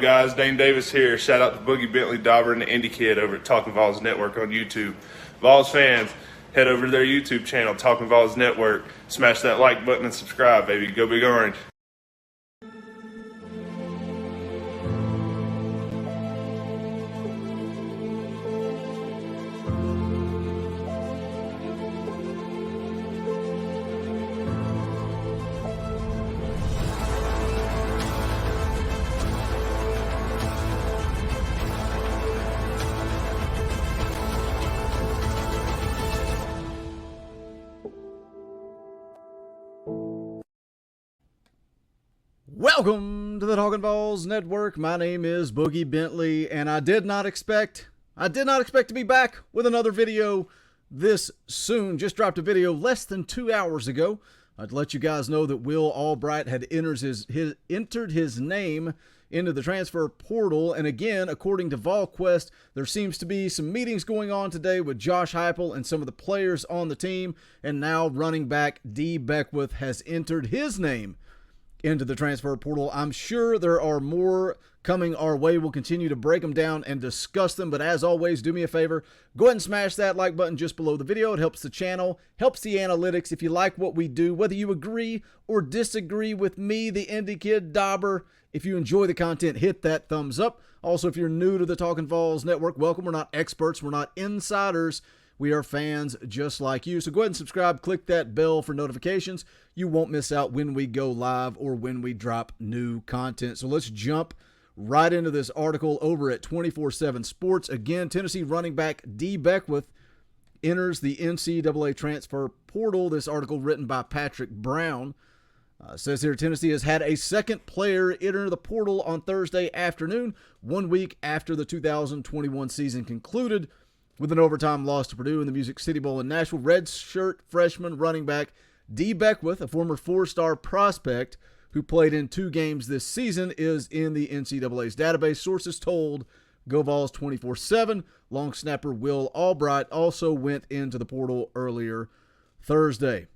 guys? Dane Davis here. Shout out to Boogie Bentley, Dauber, and the Indie Kid over at Talkin VAWLS Network on YouTube. VAWLS fans, head over to their YouTube channel, Talkin VAWLS Network. Smash that like button and subscribe, baby. Go Big Orange. Welcome to the Talkin VAWLS Network. My name is Boogie Bentley, and I did not expect to be back with another video this soon. Just dropped a video less than 2 hours ago. I'd let you guys know that Will Albright had entered his name into the transfer portal, and again, according to VolQuest, there seems to be some meetings going on today with Josh Heupel and some of the players on the team, and now running back Dee Beckwith has entered his name into the transfer portal. I'm sure there are more coming our way. We'll continue to break them down and discuss them, but as always, do me a favor, go ahead and smash that like button just below the video. It helps the channel, helps the analytics. If you like what we do, whether you agree or disagree with me, the Indie Kid Dauber, if you enjoy the content, hit that thumbs up. Also, if you're new to the Talkin VAWLS Network, welcome. We're not experts, we're not insiders. We are fans just like you. So go ahead and subscribe. Click that bell for notifications. You won't miss out when we go live or when we drop new content. So let's jump right into this article over at 24/7 Sports. Again, Tennessee running back Dee Beckwith enters the NCAA transfer portal. This article written by Patrick Brown. Says here, Tennessee has had a second player enter the portal on Thursday afternoon, 1 week after the 2021 season concluded with an overtime loss to Purdue in the Music City Bowl in Nashville. Redshirt freshman running back Dee Beckwith, a former four-star prospect who played in 2 games this season, is in the NCAA's database. Sources told GoVols 24/7. Long snapper Will Albright also went into the portal earlier Thursday.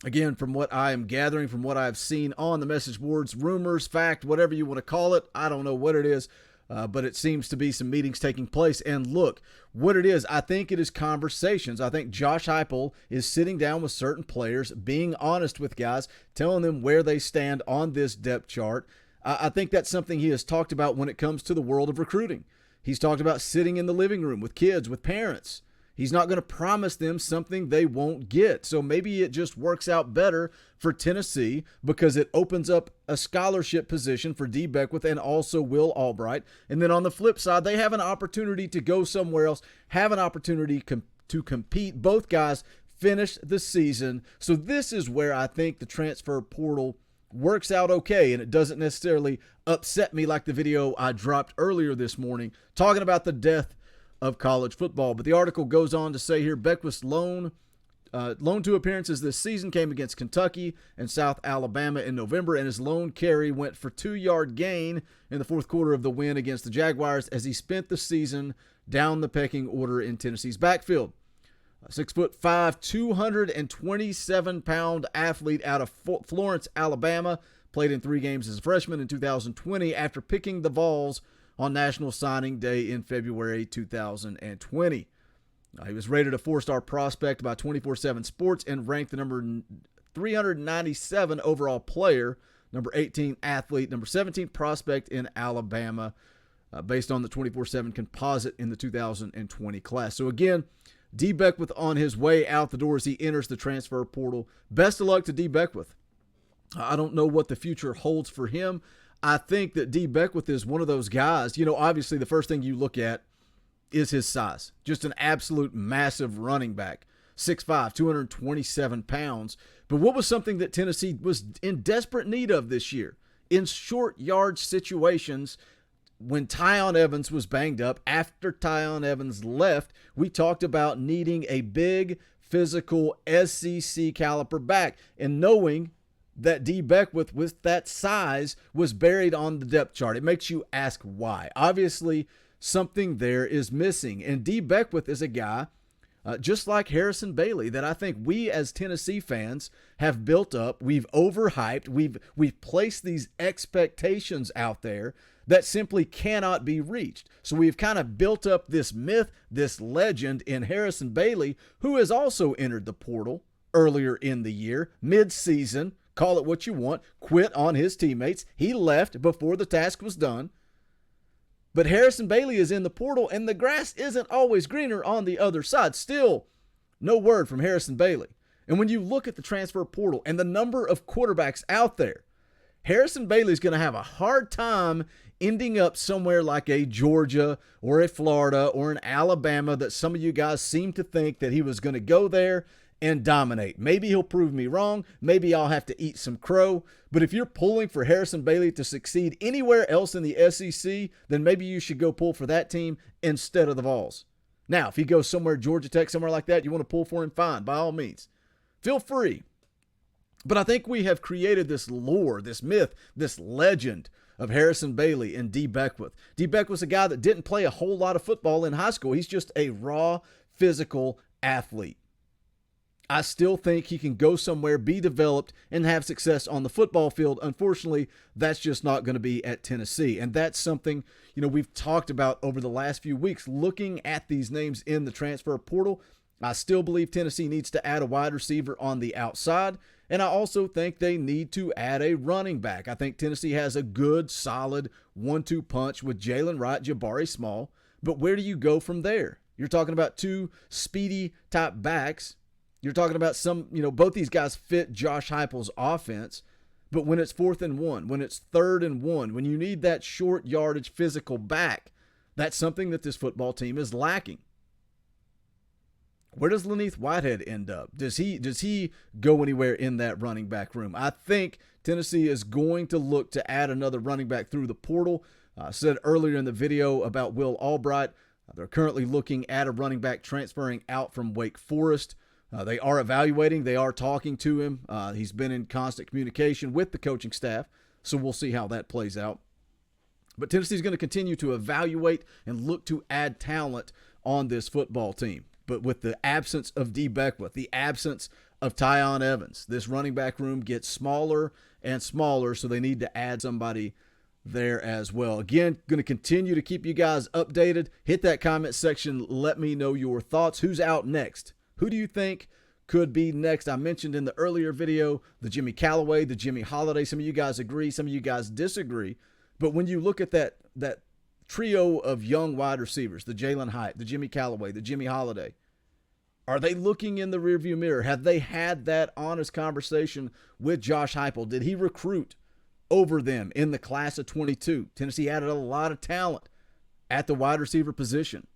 Again, from what I am gathering, from what I've seen on the message boards, rumors, fact, whatever you want to call it, I don't know what it is. But it seems to be some meetings taking place. And look, what it is, I think it is conversations. I think Josh Heupel is sitting down with certain players, being honest with guys, telling them where they stand on this depth chart. I think that's something he has talked about when it comes to the world of recruiting. He's talked about sitting in the living room with kids, with parents. He's not going to promise them something they won't get. So maybe it just works out better for Tennessee because it opens up a scholarship position for Dee Beckwith and also Will Albright. And then on the flip side, they have an opportunity to go somewhere else, have an opportunity to compete. Both guys finish the season. So this is where I think the transfer portal works out okay, and it doesn't necessarily upset me like the video I dropped earlier this morning talking about the death of college football. But the article goes on to say here, Beckwith's lone 2 appearances this season came against Kentucky and South Alabama in November, and his lone carry went for 2-yard gain in the fourth quarter of the win against the Jaguars as he spent the season down the pecking order in Tennessee's backfield. A 6'5", 227-pound athlete out of Florence, Alabama, played in 3 games as a freshman in 2020 after picking the Vols on National Signing Day in February 2020. He was rated a 4-star prospect by 24/7 Sports and ranked the number 397 overall player, number 18 athlete, number 17 prospect in Alabama, based on the 24/7 composite in the 2020 class. So again, Dee Beckwith on his way out the door as he enters the transfer portal. Best of luck to Dee Beckwith. I don't know what the future holds for him. I think that Dee Beckwith is one of those guys, obviously the first thing you look at is his size. Just an absolute massive running back. 6'5", 227 pounds. But what was something that Tennessee was in desperate need of this year? In short yardage situations, when Tyon Evans was banged up, after Tyon Evans left, we talked about needing a big, physical SEC caliber back. And knowing that Dee Beckwith with that size was buried on the depth chart, it makes you ask why. Obviously, something there is missing. And Dee Beckwith is a guy, just like Harrison Bailey, that I think we as Tennessee fans have built up. We've overhyped. We've placed these expectations out there that simply cannot be reached. So we've kind of built up this myth, this legend in Harrison Bailey, who has also entered the portal earlier in the year, mid-season, call it what you want, quit on his teammates. He left before the task was done. But Harrison Bailey is in the portal, and the grass isn't always greener on the other side. Still, no word from Harrison Bailey. And when you look at the transfer portal and the number of quarterbacks out there, Harrison Bailey's going to have a hard time ending up somewhere like a Georgia or a Florida or an Alabama that some of you guys seem to think that he was going to go there and dominate. Maybe he'll prove me wrong. Maybe I'll have to eat some crow. But if you're pulling for Harrison Bailey to succeed anywhere else in the SEC, then maybe you should go pull for that team instead of the Vols. Now, if he goes somewhere, Georgia Tech, somewhere like that, you want to pull for him, fine, by all means. Feel free. But I think we have created this lore, this myth, this legend of Harrison Bailey and Dee Beckwith. Dee Beckwith's a guy that didn't play a whole lot of football in high school. He's just a raw, physical athlete. I still think he can go somewhere, be developed, and have success on the football field. Unfortunately, that's just not going to be at Tennessee. And that's something, we've talked about over the last few weeks, looking at these names in the transfer portal. I still believe Tennessee needs to add a wide receiver on the outside. And I also think they need to add a running back. I think Tennessee has a good, solid 1-2 punch with Jalen Wright, Jabari Small. But where do you go from there? You're talking about two speedy type backs. You're talking about both these guys fit Josh Heupel's offense, but when it's 4th and 1, when it's 3rd and 1, when you need that short yardage physical back, that's something that this football team is lacking. Where does Laneith Whitehead end up? Does he go anywhere in that running back room? I think Tennessee is going to look to add another running back through the portal. I said earlier in the video about Will Albright, they're currently looking at a running back transferring out from Wake Forest. They are evaluating. They are talking to him. He's been in constant communication with the coaching staff, so we'll see how that plays out. But Tennessee's going to continue to evaluate and look to add talent on this football team. But with the absence of Dee Beckwith, the absence of Tyon Evans, this running back room gets smaller and smaller, so they need to add somebody there as well. Again, going to continue to keep you guys updated. Hit that comment section. Let me know your thoughts. Who's out next? Who do you think could be next? I mentioned in the earlier video the Jimmy Callaway, the Jimmy Holiday. Some of you guys agree, some of you guys disagree. But when you look at that trio of young wide receivers, the Jalen Hyatt, the Jimmy Callaway, the Jimmy Holiday, are they looking in the rearview mirror? Have they had that honest conversation with Josh Heupel? Did he recruit over them in the class of 22? Tennessee added a lot of talent at the wide receiver position.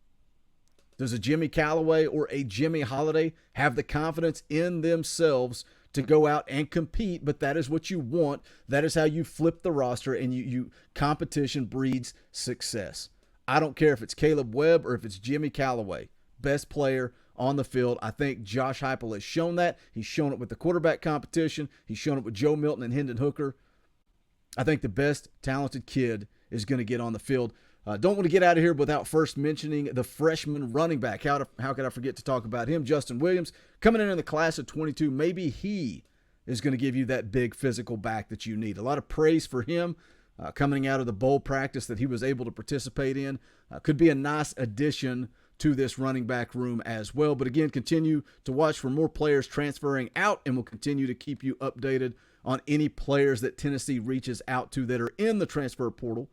Does a Jimmy Callaway or a Jimmy Holiday have the confidence in themselves to go out and compete? But that is what you want. That is how you flip the roster, and you competition breeds success. I don't care if it's Caleb Webb or if it's Jimmy Callaway. Best player on the field. I think Josh Heupel has shown that. He's shown it with the quarterback competition. He's shown it with Joe Milton and Hendon Hooker. I think the best talented kid is going to get on the field. Don't want to get out of here without first mentioning the freshman running back. How could I forget to talk about him? Justin Williams, coming in the class of 22. Maybe he is going to give you that big physical back that you need. A lot of praise for him coming out of the bowl practice that he was able to participate in. Could be a nice addition to this running back room as well. But again, continue to watch for more players transferring out, and we'll continue to keep you updated on any players that Tennessee reaches out to that are in the transfer portal.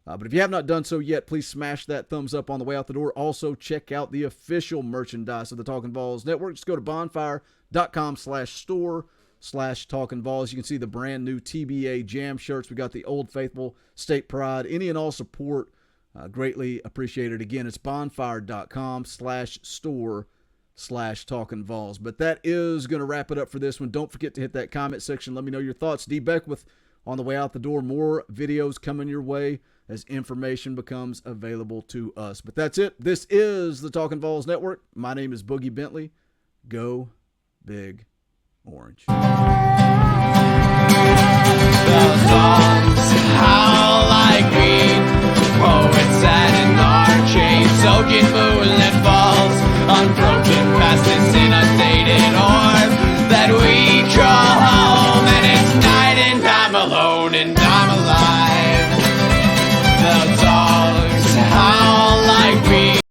But if you have not done so yet, please smash that thumbs up on the way out the door. Also, check out the official merchandise of the Talkin VAWLS Network. Just go to bonfire.com/store/Talkin VAWLS. You can see the brand new TBA Jam shirts. We got the Old Faithful, State Pride. Any and all support, greatly appreciated. Again, it's bonfire.com/store/Talkin VAWLS. But that is going to wrap it up for this one. Don't forget to hit that comment section. Let me know your thoughts. Dee Beckwith on the way out the door. More videos coming your way as information becomes available to us. But that's it. This is the Talkin VAWLS Network. My name is Boogie Bentley. Go Big Orange. Those songs, how like me.